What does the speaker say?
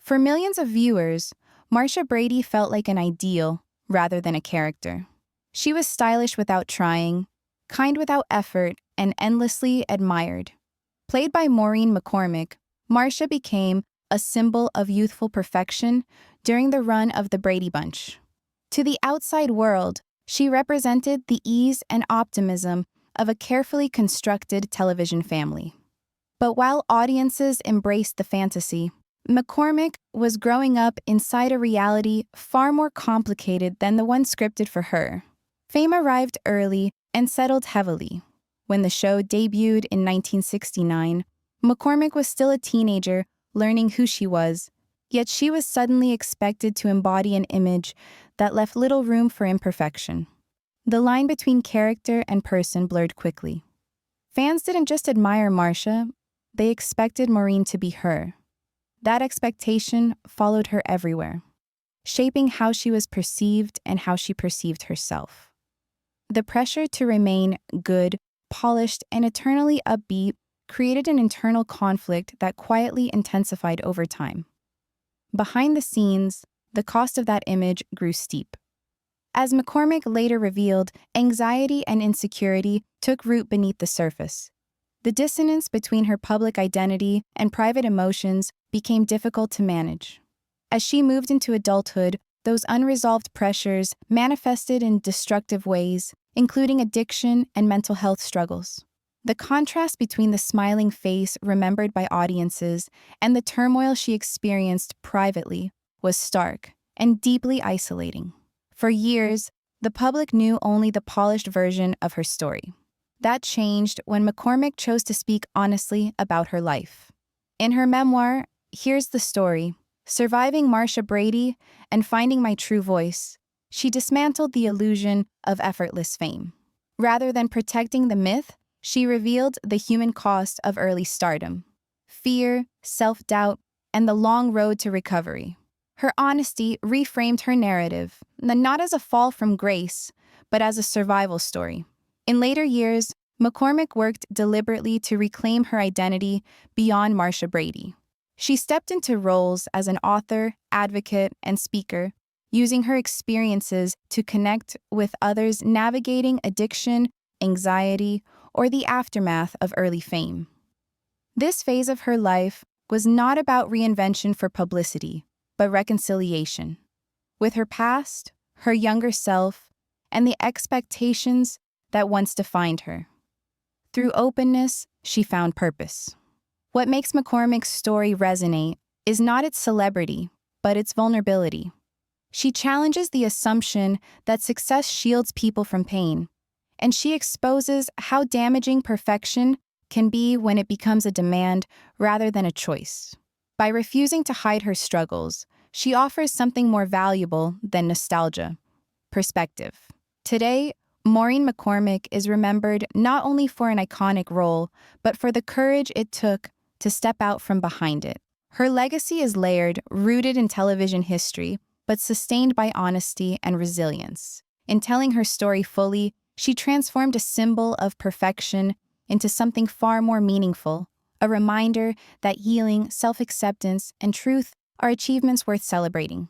For millions of viewers, Marcia Brady felt like an ideal rather than a character. She was stylish without trying, kind without effort, and endlessly admired. Played by Maureen McCormick, Marcia became a symbol of youthful perfection during the run of the Brady Bunch. To the outside world, she represented the ease and optimism of a carefully constructed television family. But while audiences embraced the fantasy, McCormick was growing up inside a reality far more complicated than the one scripted for her. Fame arrived early and settled heavily. When the show debuted in 1969, McCormick was still a teenager learning who she was, yet she was suddenly expected to embody an image that left little room for imperfection. The line between character and person blurred quickly. Fans didn't just admire Marcia, they expected Maureen to be her. That expectation followed her everywhere, shaping how she was perceived and how she perceived herself. The pressure to remain good, polished, and eternally upbeat created an internal conflict that quietly intensified over time. Behind the scenes, the cost of that image grew steep. As McCormick later revealed, anxiety and insecurity took root beneath the surface. The dissonance between her public identity and private emotions became difficult to manage. As she moved into adulthood, those unresolved pressures manifested in destructive ways, including addiction and mental health struggles. The contrast between the smiling face remembered by audiences and the turmoil she experienced privately was stark and deeply isolating. For years, the public knew only the polished version of her story. That changed when McCormick chose to speak honestly about her life. In her memoir, Here's the Story, Surviving Marcia Brady and Finding My True Voice, she dismantled the illusion of effortless fame. Rather than protecting the myth, she revealed the human cost of early stardom: fear, self-doubt, and the long road to recovery. Her honesty reframed her narrative, not as a fall from grace, but as a survival story. In later years, McCormick worked deliberately to reclaim her identity beyond Marcia Brady. She stepped into roles as an author, advocate, and speaker, using her experiences to connect with others navigating addiction, anxiety, or the aftermath of early fame. This phase of her life was not about reinvention for publicity, but reconciliation with her past, her younger self, and the expectations that once defined her. Through openness, she found purpose. What makes McCormick's story resonate is not its celebrity, but its vulnerability. She challenges the assumption that success shields people from pain, and she exposes how damaging perfection can be when it becomes a demand rather than a choice. By refusing to hide her struggles, she offers something more valuable than nostalgia: perspective. Today, Maureen McCormick is remembered not only for an iconic role, but for the courage it took to step out from behind it. Her legacy is layered, rooted in television history, but sustained by honesty and resilience. In telling her story fully, she transformed a symbol of perfection into something far more meaningful, a reminder that healing, self-acceptance, and truth are achievements worth celebrating.